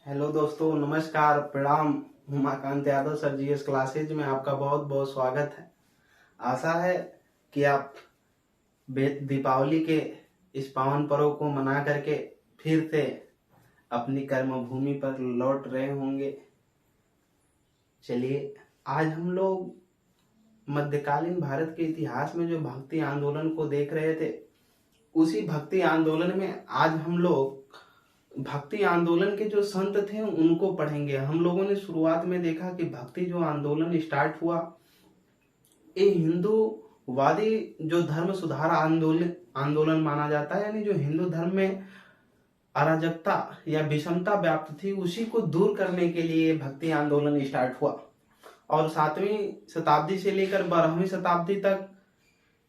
Hello दोस्तों, नमस्कार, प्रणाम। Umakant Yadav sir GS classes में आपका बहुत बहुत स्वागत है। आशा है कि आप दीपावली के इस पावन पर्व को मना करके फिर से अपनी कर्म भूमि पर लौट रहे होंगे। चलिए, आज हम लोग मध्यकालीन भारत के इतिहास में जो भक्ति आंदोलन को देख रहे थे, उसी भक्ति आंदोलन में आज हम लोग भक्ति आंदोलन के जो संत थे उनको पढ़ेंगे। हम लोगों ने शुरुआत में देखा कि भक्ति जो आंदोलन स्टार्ट हुआ, ये हिंदूवादी जो धर्म सुधार आंदोलन माना जाता है, यानी जो हिंदू धर्म में अराजकता या विषमता व्याप्त थी, उसी को दूर करने के लिए भक्ति आंदोलन स्टार्ट हुआ। और 7वीं शताब्दी से लेकर 12वीं शताब्दी तक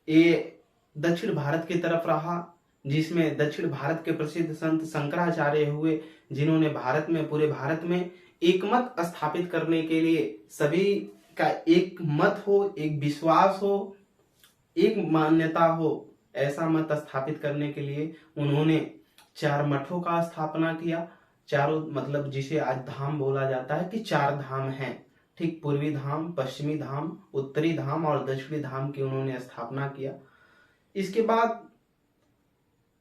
ये दक्षिण भारत की तरफ रहा, जिसमें दक्षिण भारत के प्रसिद्ध संत शंकराचार्य हुए, जिन्होंने पूरे भारत में एक मत स्थापित करने के लिए, सभी का एक मत हो, एक विश्वास हो, एक मान्यता हो, ऐसा मत स्थापित करने के लिए उन्होंने 4 मठों का स्थापना किया। चारों मतलब जिसे आज धाम बोला जाता है कि 4 धाम हैं, ठीक। पूर्वी धाम, पश्चिमी धाम, उत्तरी धाम और दक्षिणी धाम की उन्होंने स्थापना किया। इसके बाद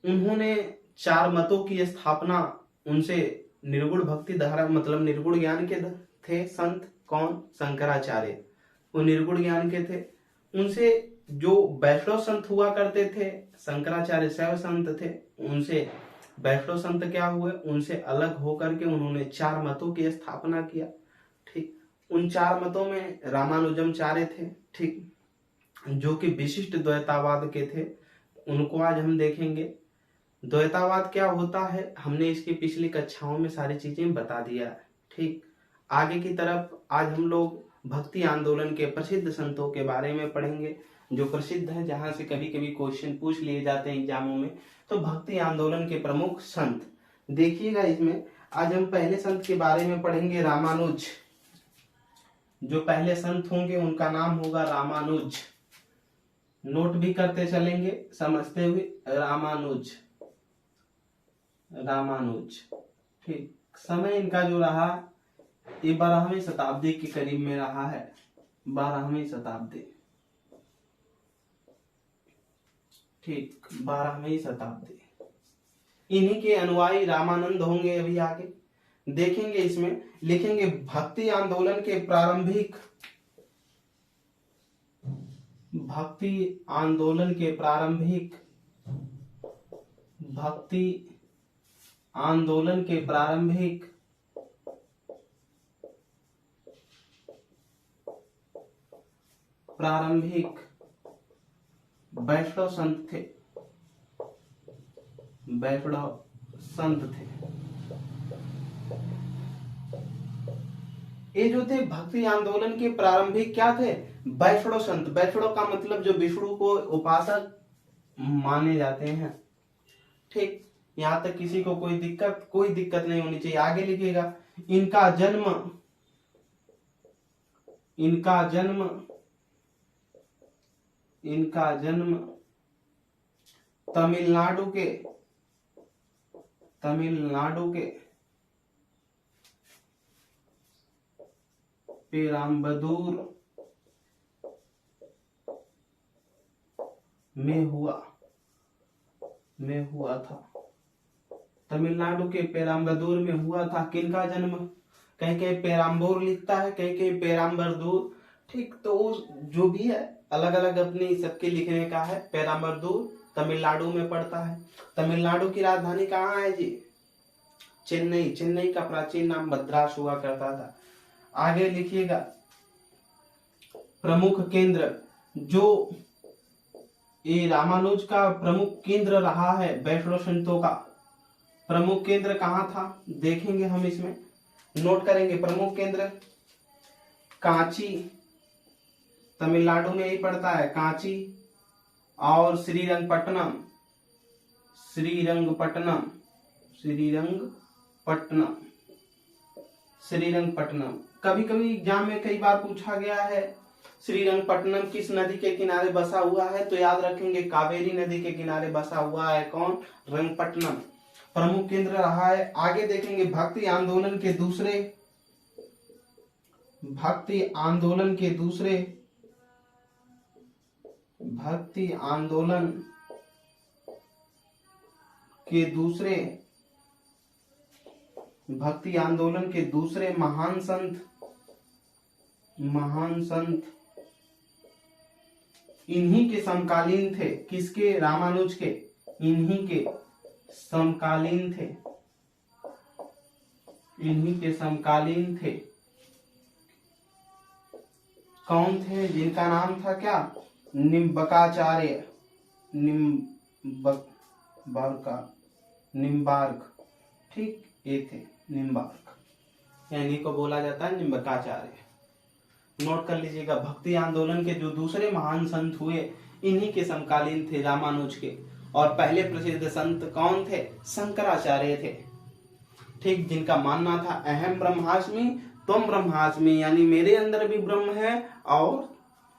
उन्होंने 4 मतों की स्थापना, उनसे निर्गुण भक्ति धारा मतलब निर्गुण ज्ञान के थे संत। कौन? शंकराचार्य। वो निर्गुण ज्ञान के थे। उनसे जो वैष्णव संत हुआ करते थे, शंकराचार्य शैव संत थे, उनसे वैष्णव संत क्या हुए, उनसे अलग होकर के उन्होंने 4 मतों की स्थापना किया, ठीक। उन 4 मतों में रामानुजमचार्य थे, ठीक, जो कि विशिष्ट द्वैतावाद के थे। उनको आज हम देखेंगे। द्वैतावाद क्या होता है, हमने इसकी पिछली कक्षाओं में सारी चीजें बता दिया है, ठीक। आगे की तरफ आज हम लोग भक्ति आंदोलन के प्रसिद्ध संतों के बारे में पढ़ेंगे, जो प्रसिद्ध है, जहां से कभी कभी क्वेश्चन पूछ लिए जाते हैं एग्जामों में। तो भक्ति आंदोलन के प्रमुख संत देखिएगा। इसमें आज हम पहले संत के बारे में पढ़ेंगे, रामानुज। जो पहले संत होंगे उनका नाम होगा रामानुज। नोट भी करते चलेंगे समझते हुए, रामानुज, ठीक। समय इनका जो रहा, ये 12वीं शताब्दी के करीब में रहा है, 12वीं शताब्दी, ठीक, 12वीं शताब्दी। इन्हीं के अनुयायी रामानंद होंगे। अभी आगे देखेंगे, इसमें लिखेंगे भक्ति आंदोलन के प्रारंभिक वैष्णव संत थे। ये जो थे भक्ति आंदोलन के प्रारंभिक क्या थे? वैष्णव संत। वैष्णव का मतलब जो विष्णु को उपासक माने जाते हैं, ठीक। यहां तक किसी को कोई दिक्कत नहीं होनी चाहिए। आगे लिखिएगा, इनका जन्म तमिलनाडु के पेराम्बदूर में हुआ था। तमिलनाडु के पेराम्बदूर में हुआ था। किनका जन्म? कहीं पेराम्बूर लिखता है, कहीं पेराम्बरदूर, ठीक। तो जो भी है, अलग अलग अपनी सबके लिखने का है। पेराम्बरदूर तमिलनाडु में पड़ता है। तमिलनाडु की राजधानी कहाँ है जी? चेन्नई का प्राचीन नाम मद्रास हुआ करता था। आगे लिखिएगा, प्रमुख केंद्र, जो ये रामानुज का प्रमुख केंद्र रहा है, वैष्णव संतों का प्रमुख केंद्र कहाँ था देखेंगे हम। इसमें नोट करेंगे, प्रमुख केंद्र कांची, तमिलनाडु में ही पड़ता है, कांची, और श्रीरंगपट्टनम। कभी कभी एग्जाम में कई बार पूछा गया है श्रीरंगपट्टनम किस नदी के किनारे बसा हुआ है, तो याद रखेंगे कावेरी नदी के किनारे बसा हुआ है। कौन? रंगपट्टनम। प्रमुख केंद्र रहा है। आगे देखेंगे भक्ति आंदोलन के दूसरे भक्ति आंदोलन के दूसरे भक्ति आंदोलन के दूसरे भक्ति आंदोलन के दूसरे महान संत इन्हीं के समकालीन थे। किसके? रामानुज के। इन्हीं के समकालीन थे। इन्हीं के समकालीन थे। कौन थे? जिनका नाम था क्या? निम्बकाचार्य, निम्बार्क। ठीक, ये थे निम्बार्क, यानी को बोला जाता है निम्बकाचार्य। नोट कर लीजिएगा, भक्ति आंदोलन के जो दूसरे महान संत हुए इन्हीं के समकालीन थे, रामानुज के। और पहले प्रसिद्ध संत कौन थे? शंकराचार्य थे। ठीक, जिनका मानना था अहम ब्रह्मास्मि तुम ब्रह्मास्मि, यानी मेरे अंदर भी ब्रह्म है और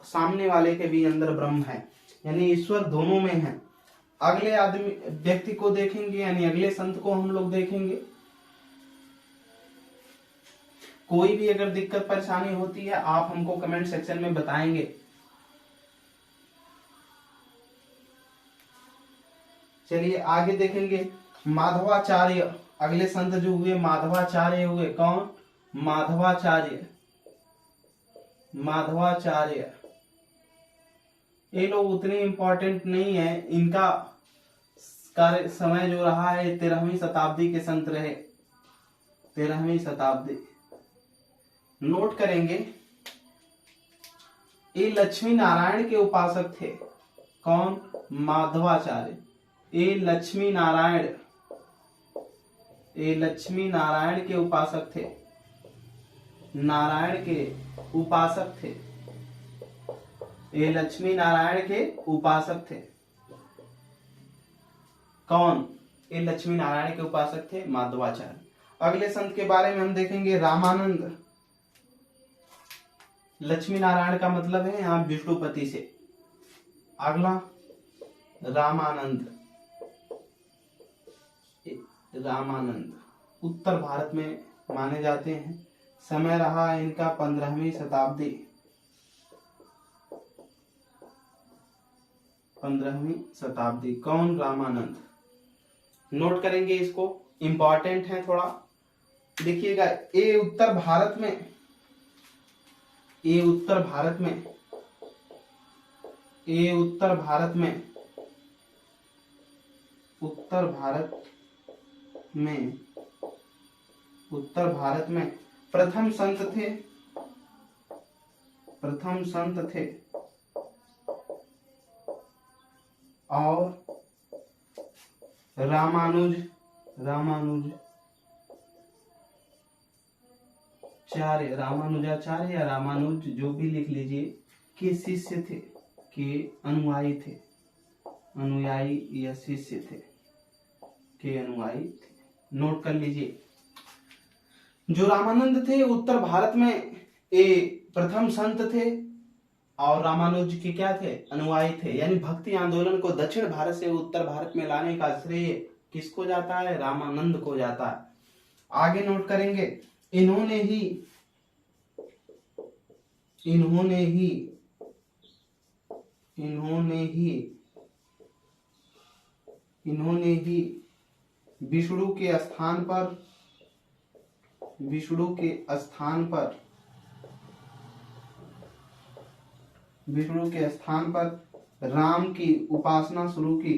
सामने वाले के भी अंदर ब्रह्म है, यानी ईश्वर दोनों में है। अगले व्यक्ति को देखेंगे, यानी अगले संत को हम लोग देखेंगे। कोई भी अगर दिक्कत परेशानी होती है आप हमको कमेंट सेक्शन में बताएंगे। चलिए आगे देखेंगे माधवाचार्य। अगले संत जो हुए माधवाचार्य हुए। कौन? माधवाचार्य। ये लोग उतने इंपॉर्टेंट नहीं है। इनका कार्य समय जो रहा है 13वीं शताब्दी के संत रहे। 13वीं शताब्दी नोट करेंगे। ये लक्ष्मी नारायण के उपासक थे। कौन? माधवाचार्य। ये लक्ष्मी नारायण के उपासक थे। नारायण के उपासक थे। ये लक्ष्मी नारायण के उपासक थे। कौन? ये लक्ष्मी नारायण के उपासक थे, माधवाचार्य। अगले संत के बारे में हम देखेंगे रामानंद। लक्ष्मी नारायण का मतलब है यहाँ विष्णुपति से। अगला रामानंद। उत्तर भारत में माने जाते हैं। समय रहा इनका 15वीं शताब्दी। 15वीं शताब्दी। कौन? रामानंद। नोट करेंगे इसको, इंपॉर्टेंट है थोड़ा। देखिएगा, ये उत्तर भारत में प्रथम संत थे और रामानुजाचार्य या रामानुज जो भी लिख लीजिए, के शिष्य थे, के अनुयायी थे। अनुयायी या शिष्य थे, के अनुयायी थे। नोट कर लीजिए, जो रामानंद थे उत्तर भारत में ये प्रथम संत थे और रामानुज के क्या थे? अनुयायी थे। यानी भक्ति आंदोलन को दक्षिण भारत से उत्तर भारत में लाने का श्रेय किसको जाता है? रामानंद को जाता है। आगे नोट करेंगे, इन्होंने ही विष्णु के स्थान पर राम की उपासना शुरू की।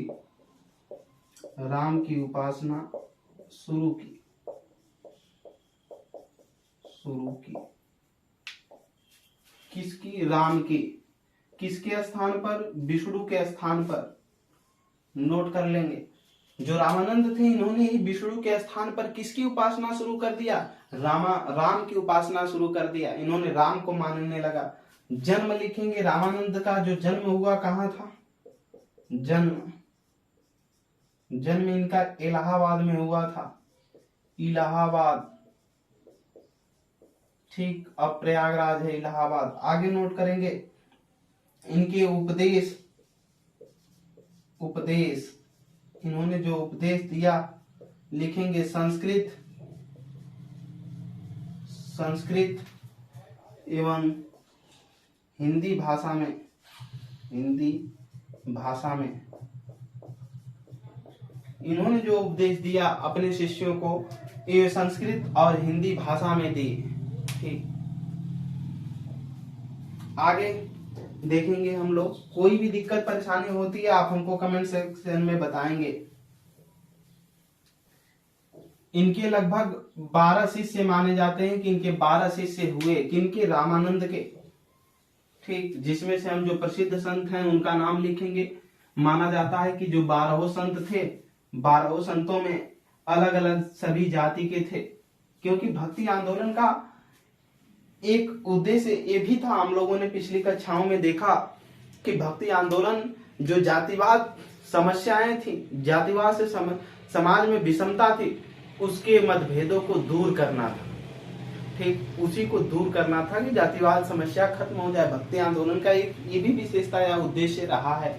किसकी? राम की। किसके स्थान पर? विष्णु के स्थान पर। नोट कर लेंगे, जो रामानंद थे इन्होंने ही विष्णु के स्थान पर किसकी उपासना शुरू कर दिया? राम की उपासना शुरू कर दिया। इन्होंने राम को मानने लगा। जन्म लिखेंगे, रामानंद का जो जन्म हुआ कहाँ था? जन्म इनका इलाहाबाद में हुआ था। इलाहाबाद। ठीक, अब प्रयागराज है इलाहाबाद। आगे नोट करेंगे, इनके उपदेश इन्होंने जो उपदेश दिया लिखेंगे संस्कृत एवं हिंदी भाषा में इन्होंने जो उपदेश दिया अपने शिष्यों को, ये संस्कृत और हिंदी भाषा में दिए। ठीक, आगे देखेंगे हम लोग। कोई भी दिक्कत परेशानी होती है आप हमको कमेंट सेक्शन में बताएंगे। इनके लगभग 12 शिष्य माने जाते हैं कि इनके 12 शिष्य हुए, किनके? रामानंद के। ठीक, जिसमें से हम जो प्रसिद्ध संत हैं उनका नाम लिखेंगे। माना जाता है कि जो 12 संत थे, 12 संतों में अलग अलग सभी जाति के थे, क्योंकि भक्ति आंदोलन का एक उद्देश्य ये भी था, हम लोगों ने पिछली कक्षाओं में देखा कि भक्ति आंदोलन जो जातिवाद समस्याएं थी, जातिवाद से समाज में विषमता थी, उसके मतभेदों को दूर करना था। ठीक, उसी को दूर करना था कि जातिवाद समस्या खत्म हो जाए। भक्ति आंदोलन का एक ये भी विशेषता या उद्देश्य रहा है।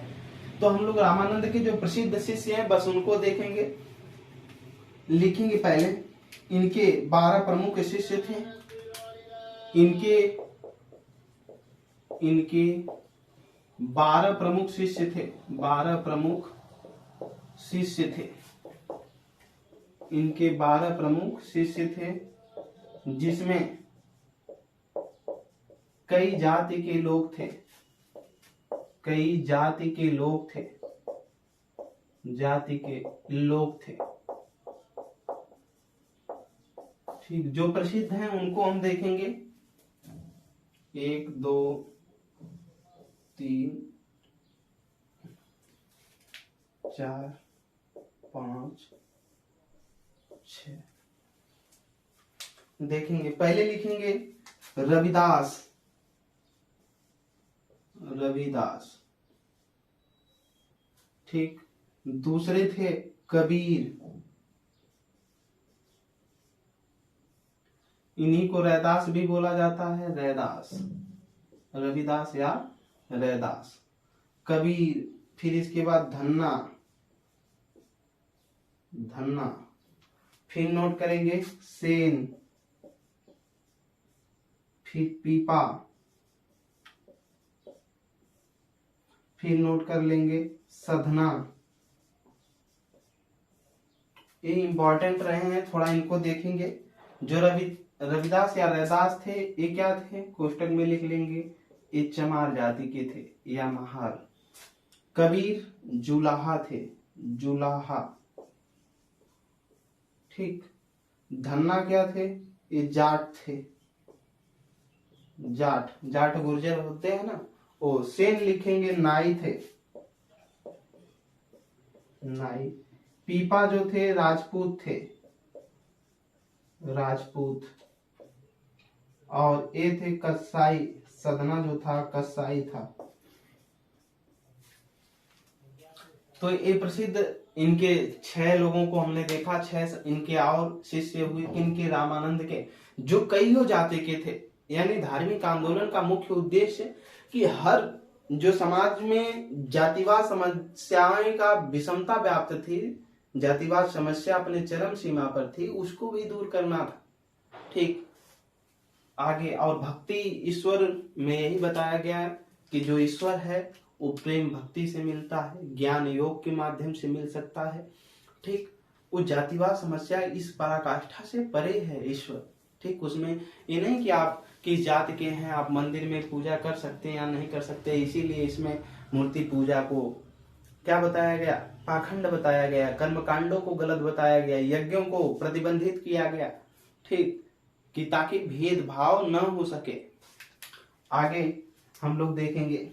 तो हम लोग रामानंद के जो प्रसिद्ध शिष्य हैं बस उनको देखेंगे, लिखेंगे। पहले इनके 12 प्रमुख शिष्य थे। इनके 12 प्रमुख शिष्य थे। 12 प्रमुख शिष्य थे। इनके 12 प्रमुख शिष्य थे, जिसमें कई जाति के लोग थे। कई जाति के लोग थे। जाति के लोग थे। ठीक, जो प्रसिद्ध हैं उनको हम देखेंगे। 1 2 3 4 5 6 देखेंगे। पहले लिखेंगे रविदास। ठीक, दूसरे थे कबीर। इन्हीं को रैदास भी बोला जाता है, रैदास, रविदास या रैदास। कबीर, फिर इसके बाद धन्ना। फिर नोट करेंगे सेन, फिर पीपा, फिर नोट कर लेंगे सधना। ये इंपॉर्टेंट रहे हैं, थोड़ा इनको देखेंगे। जो रविदास या रैदास थे, ये क्या थे? कोष्टक में लिख लेंगे, ये चमार जाति के थे या महार। कबीर जुलाहा थे, जुलाहा। ठीक, धन्ना क्या थे? ये जाट थे, जाट गुर्जर होते हैं ना। ओ, सेन लिखेंगे नाई थे, नाई। पीपा जो थे राजपूत थे, राजपूत। और ये थे कसाई, सदना जो था कसाई था। तो ये प्रसिद्ध इनके 6 लोगों को हमने देखा। 6 इनके और शिष्य हुए, इनके रामानंद के, जो कईयों जाति के थे। यानी धार्मिक आंदोलन का मुख्य उद्देश्य कि हर जो समाज में जातिवाद समस्याएं का विषमता व्याप्त थी, जातिवाद समस्या अपने चरम सीमा पर थी, उसको भी दूर करना था। ठीक, आगे और भक्ति ईश्वर में यही बताया गया कि जो ईश्वर है वो प्रेम भक्ति से मिलता है, ज्ञान योग के माध्यम से मिल सकता है। ठीक, वो जातिवाद समस्या इस पराकाष्ठा से परे है ईश्वर। ठीक, उसमें ये नहीं कि आप किस जाति के हैं, आप मंदिर में पूजा कर सकते हैं या नहीं कर सकते। इसीलिए इसमें मूर्ति पूजा को क्या बताया गया? पाखंड बताया गया, कर्मकांडों को गलत बताया गया, यज्ञों को प्रतिबंधित किया गया। ठीक, कि ताकि भेदभाव न हो सके। आगे हम लोग देखेंगे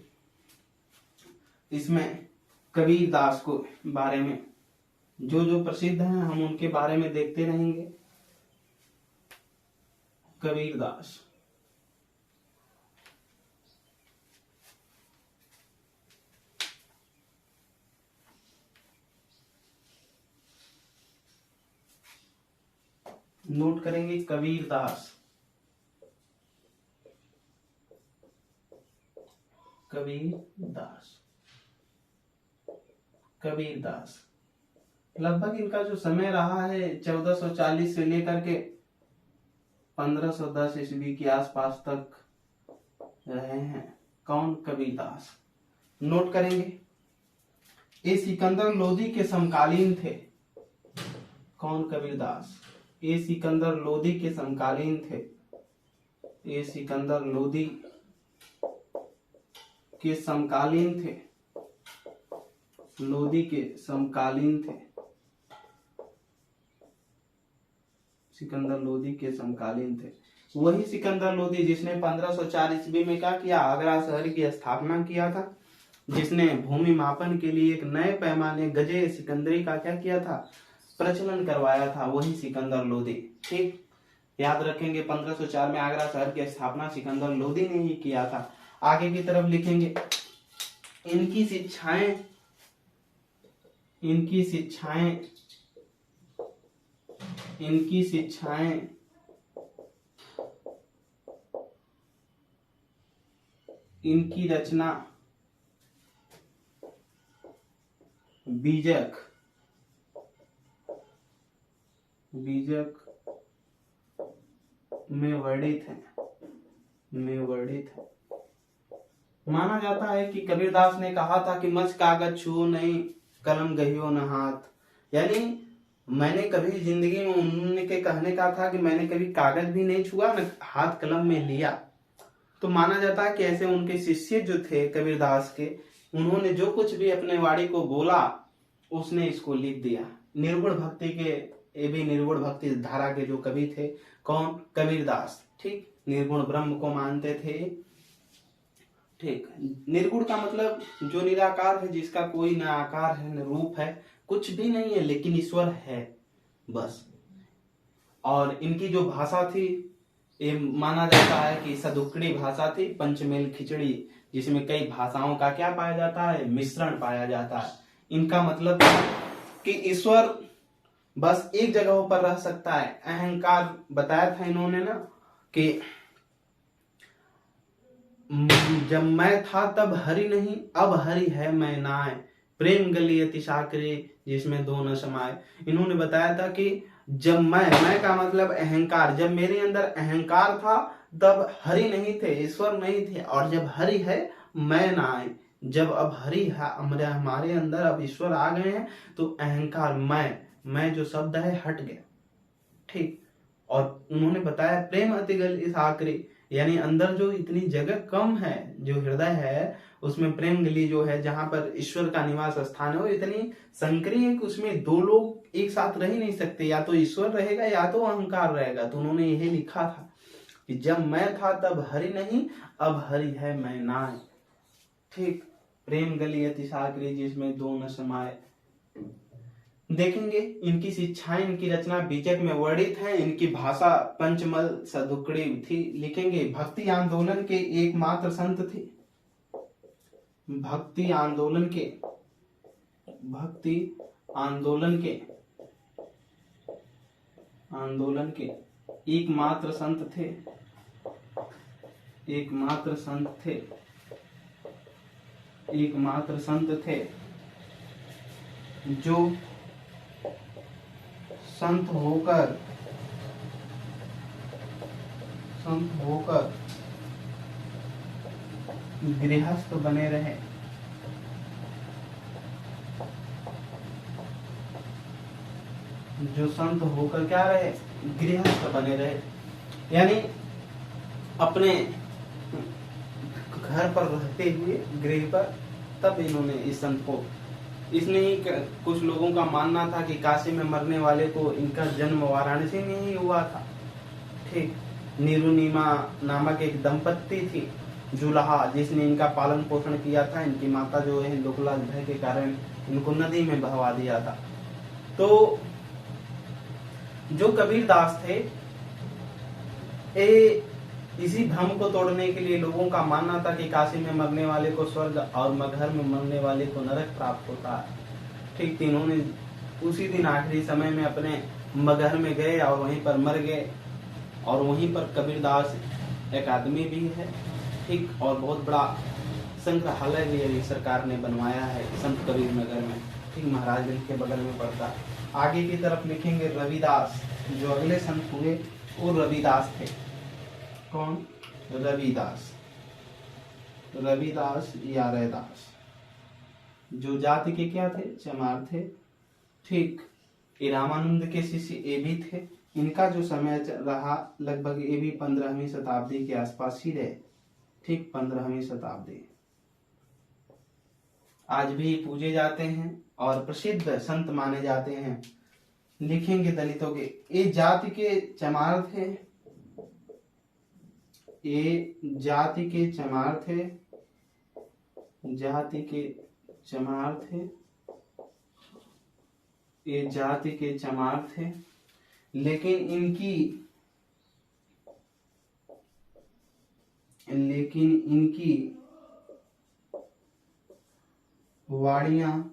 इसमें कबीर दास को बारे में, जो प्रसिद्ध हैं हम उनके बारे में देखते रहेंगे। कबीर दास, नोट करेंगे कबीर दास। कबीर दास, कबीर दास। लगभग इनका जो समय रहा है 1440 से लेकर के 1510 ईस्वी के आसपास तक रहे हैं। कौन? कबीरदास। नोट करेंगे, ये सिकंदर लोदी के समकालीन थे। कौन? कबीरदास। ये सिकंदर लोदी के समकालीन थे। ये सिकंदर लोदी के समकालीन थे। लोदी के समकालीन थे। सिकंदर लोदी के समकालीन थे। वही सिकंदर लोदी जिसने 1504 ईस्वी में क्या किया? आगरा शहर की स्थापना किया था, जिसने भूमि मापन के लिए एक नए पैमाने गजे सिकंदरी का क्या किया था? प्रचलन करवाया था। वही सिकंदर लोदी। ठीक, याद रखेंगे 1504 में आगरा शहर की स्थापना सिकंदर लोदी ने ही किया था। आगे की तरफ लिखेंगे, इनकी शिक्षाएं इनकी शिक्षाएं इनकी शिक्षाएं इनकी रचना बीजक में वर्णित है। माना जाता है कि कबीरदास ने कहा था कि मच कागज छुओ नहीं, कलम गहियो न हाथ। यानी मैंने कभी जिंदगी में, उनके कहने का था कि मैंने कभी कागज भी नहीं छुआ, न हाथ कलम में लिया। तो माना जाता है कि ऐसे उनके शिष्य जो थे कबीरदास के, उन्होंने जो कुछ भी अपने वाणी को बोला उसने इसको लिख दिया। निर्गुण भक्ति के, ये भी निर्गुण भक्ति धारा के जो कवि थे। कौन? कबीरदास। ठीक, निर्गुण ब्रह्म को मानते थे। ठीक, निर्गुण का मतलब जो निराकार है, जिसका कोई न आकार है न रूप है, कुछ भी नहीं है, लेकिन ईश्वर है बस। और इनकी जो भाषा थी, ये माना जाता है कि सदुक्कड़ी भाषा थी, पंचमेल खिचड़ी, जिसमें कई भाषाओं का क्या पाया जाता है? मिश्रण पाया जाता है। इनका मतलब कि ईश्वर बस एक जगह पर रह सकता है। अहंकार बताया था इन्होंने ना कि जब मैं था तब हरि नहीं, अब हरि है मैं नाय, प्रेम गली अति साकरे जिसमें दो न समाये। इन्होंने बताया था कि जब मैं का मतलब अहंकार, जब मेरे अंदर अहंकार था तब हरि नहीं थे, ईश्वर नहीं थे। और जब हरि है मैं ना आए, जब अब हरि है हमारे अंदर, अब ईश्वर आ गए हैं, तो अहंकार मैं जो शब्द है हट गया। ठीक, और उन्होंने बताया प्रेम अति गल इस आखिरी, यानी अंदर जो इतनी जगह कम है, जो हृदय है उसमें प्रेम गली जो है, जहां पर ईश्वर का निवास स्थान है, वो इतनी संकरी है कि उसमें दो लोग एक साथ रह ही नहीं सकते, या तो ईश्वर रहेगा या तो अहंकार रहेगा। तो उन्होंने यही लिखा था कि जब मैं था तब हरि नहीं, अब हरि है मैं नाय। ठीक, प्रेम गली अति सागरी जिसमें दो न समाये। देखेंगे इनकी शिक्षाएं, इनकी रचना बीजक में वर्णित है। इनकी भाषा पंचमल सदुक्कड़ी थी। लिखेंगे भक्ति आंदोलन के एकमात्र संत थे। भक्ति आंदोलन के एकमात्र संत थे जो संत होकर गृहस्थ बने रहे। जो संत होकर क्या रहे? गृहस्थ बने रहे, यानी अपने घर पर रहते हुए गृह पर, तब इन्होंने इस संत को, इसने ही कुछ लोगों का मानना था कि काशी में मरने वाले को इनका जन्म वाराणसी में ही हुआ था। ठीक, निरुनिमा नामक एक दंपत्ति थी जुलाहा, जिसने इनका पालन पोषण किया था। इनकी माता जो है लोकलाज भय के कारण इनको नदी में बहवा दिया था। तो जो कबीरदास थे, इसी भ्रम को तोड़ने के लिए लोगों का मानना था कि काशी में मरने वाले को स्वर्ग और मगहर में मरने वाले को नरक प्राप्त होता है। ठीक, इन्होंने उसी दिन आखिरी समय में अपने मगहर में गए और वहीं पर मर गए। और वहीं पर कबीरदास अकादमी भी है। ठीक, और बहुत बड़ा संग्रहालय भी अभी सरकार ने बनवाया है संत कबीर नगर में। ठीक, महाराजगंज के बगल में पड़ता है। आगे की तरफ लिखेंगे रविदास। जो अगले संत हुए वो रविदास थे। कौन? रविदास। रविदास या रैदास। जो जाति के क्या थे? चमार थे। ठीक। ये रामानंद के शिष्य ये भी थे। इनका जो समय रहा लगभग ये भी 15वीं शताब्दी के आसपास ही रहे। ठीक, 15वीं शताब्दी। आज भी पूजे जाते हैं और प्रसिद्ध संत माने जाते हैं। लिखेंगे दलितों के, ये जाति के चमार थे। ये जाति के चमार थे। जाति के चमार थे। ये जाति के चमार थे, लेकिन इनकी वाड़ियां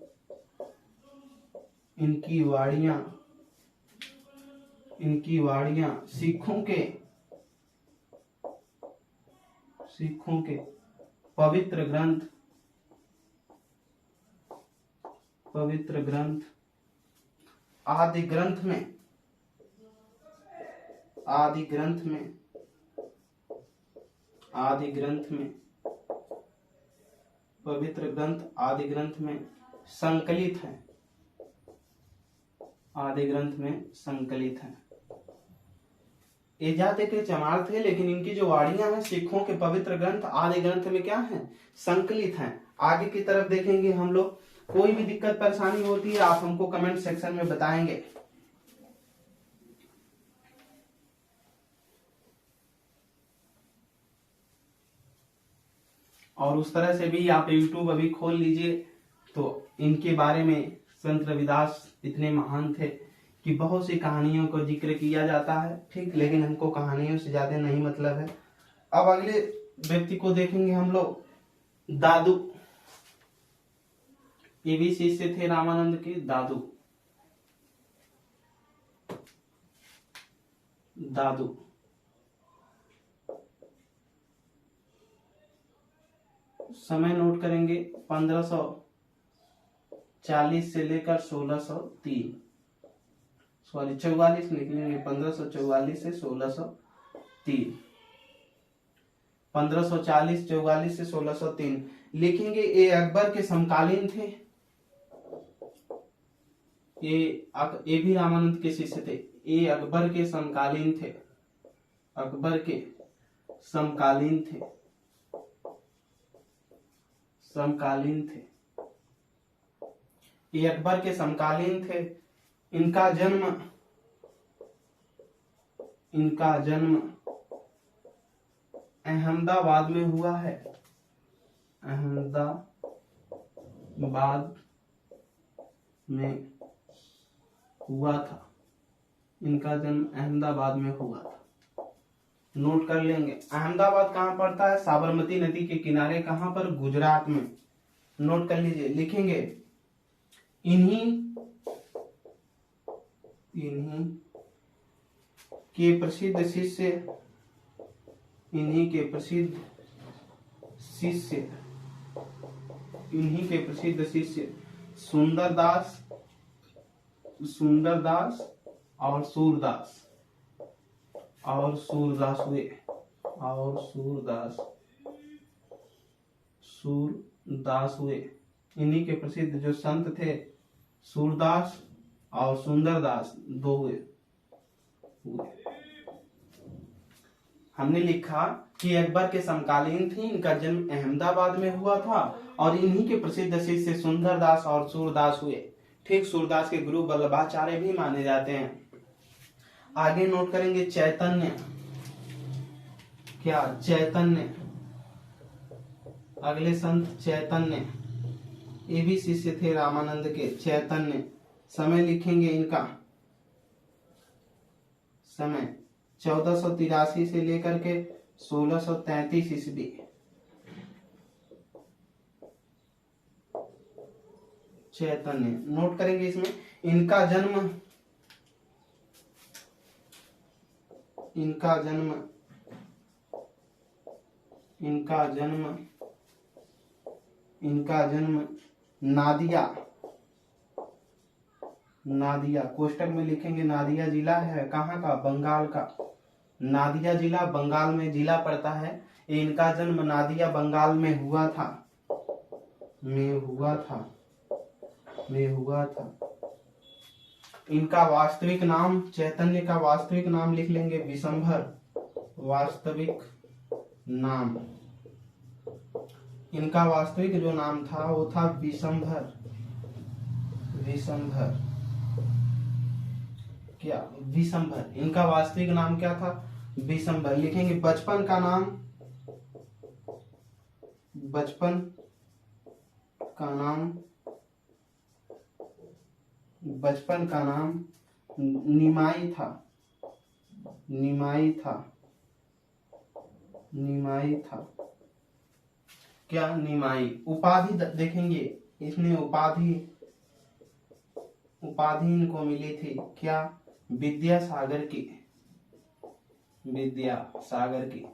सिखों के पवित्र ग्रंथ आदि ग्रंथ में पवित्र ग्रंथ आदि ग्रंथ में संकलित है। ये जाति के चमार थे, लेकिन इनकी जो वाड़ियां हैं सिखों के पवित्र ग्रंथ आदि ग्रंथ में क्या है? संकलित हैं। आगे की तरफ देखेंगे हम लोग। कोई भी दिक्कत परेशानी होती है आप हमको कमेंट सेक्शन में बताएंगे। और उस तरह से भी आप YouTube अभी खोल लीजिए तो इनके बारे में संत रविदास इतने महान थे कि बहुत सी कहानियों को जिक्र किया जाता है। ठीक, लेकिन हमको कहानियों से ज्यादा नहीं मतलब है। अब अगले व्यक्ति को देखेंगे हम लोग, दादू। ये भी शिष्य थे रामानंद के। दादू समय नोट करेंगे 1540 से लेकर 1603, सॉरी 44 निकलेंगे। 1544 से 1603, 1540 44 से 1603 लिखेंगे। ये अकबर के समकालीन थे। ये भी रामानंद के शिष्य थे। ये अकबर के समकालीन थे। ये अकबर के समकालीन थे। इनका जन्म अहमदाबाद में हुआ है। इनका जन्म अहमदाबाद में हुआ था। नोट कर लेंगे। अहमदाबाद कहाँ पड़ता है? साबरमती नदी के किनारे। कहाँ पर? गुजरात में। नोट कर लीजिए। लिखेंगे इन्हीं के प्रसिद्ध शिष्य सुंदरदास और सूरदास हुए। इन्हीं के प्रसिद्ध जो संत थे सूरदास और सुंदरदास, दो हुए। हमने लिखा कि अकबर के समकालीन थी। इनका जन्म अहमदाबाद में हुआ था और इन्हीं के प्रसिद्ध शिष्य सुंदरदास और सूरदास हुए। ठीक, सूरदास के गुरु वल्लभाचार्य भी माने जाते हैं। आगे नोट करेंगे चैतन्य। क्या? चैतन्य। अगले संत चैतन्य, ये भी शिष्य थे रामानंद के। चैतन्य समय लिखेंगे। इनका समय 1483 से लेकर के 1633 ईस्वी। चैतन्य नोट करेंगे। इसमें इनका जन्म नादिया नादिया, कोष्टक में लिखेंगे नादिया जिला है कहाँ का, बंगाल का। नादिया जिला बंगाल में जिला पड़ता है। इनका जन्म नादिया बंगाल में हुआ था, में हुआ था। इनका वास्तविक नाम, चैतन्य का वास्तविक नाम लिख लेंगे विशंभर, वास्तविक नाम। इनका वास्तविक जो नाम था वो था विशंभर, विशंभर क्या, विशंभर। इनका वास्तविक नाम क्या था, विशंभर लिखेंगे। बचपन का नाम, बचपन का नाम, बचपन का नाम निमाई था, निमाई था, निमाई था क्या, निमाई। उपाधि देखेंगे, इसने उपाधि, उपाधि इनको मिली थी क्या, विद्यासागर की, विद्यासागर की,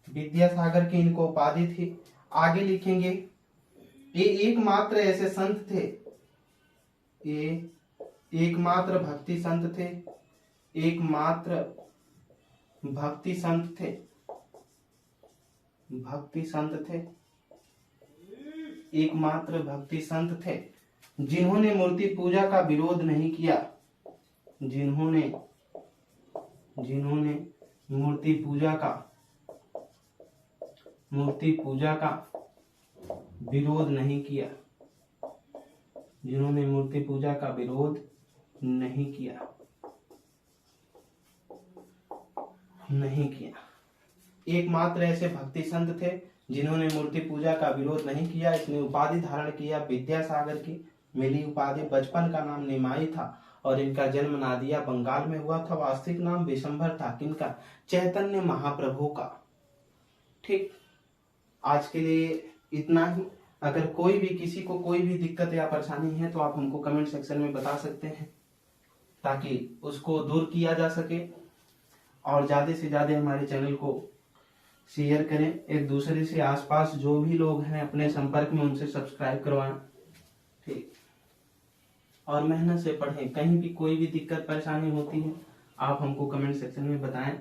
विद्यासागर की इनको उपाधि थी। आगे लिखेंगे ये एकमात्र ऐसे संत थे, ये एकमात्र भक्ति संत थे, एकमात्र भक्ति संत थे, भक्ति संत थे, एकमात्र भक्ति संत थे जिन्होंने मूर्ति पूजा का विरोध नहीं किया, जिन्होंने मूर्ति पूजा का विरोध नहीं किया, जिन्होंने मूर्ति पूजा का विरोध नहीं किया, नहीं किया। एकमात्र ऐसे भक्ति संत थे जिन्होंने मूर्ति पूजा का विरोध नहीं किया। इसने उपाधि धारण किया विद्यासागर की, मिली उपाधि। बचपन का नाम निमाई था और इनका जन्म नादिया बंगाल में हुआ था। वास्तविक नाम विशंभर था, किनका, चैतन्य महाप्रभु का। ठीक, आज के लिए इतना ही। अगर कोई भी किसी को कोई भी दिक्कत या परेशानी है तो आप हमको कमेंट सेक्शन में बता सकते हैं ताकि उसको दूर किया जा सके। और ज्यादा से ज्यादा हमारे चैनल को शेयर करें, एक दूसरे से, आसपास जो भी लोग हैं अपने संपर्क में उनसे सब्सक्राइब करवाएं। ठीक, और मेहनत से पढ़ें। कहीं भी कोई भी दिक्कत परेशानी होती है आप हमको कमेंट सेक्शन में बताएं।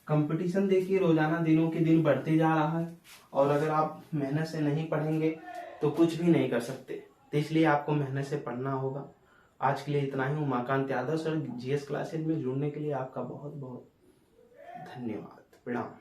कंपटीशन देखिए रोजाना दिनों के दिन बढ़ते जा रहा है और अगर आप मेहनत से नहीं पढ़ेंगे तो कुछ भी नहीं कर सकते। तो इसलिए आपको मेहनत से पढ़ना होगा। आज के लिए इतना ही। Umakant Yadav sir, GS classes में जुड़ने के लिए आपका बहुत बहुत धन्यवाद। प्रणाम।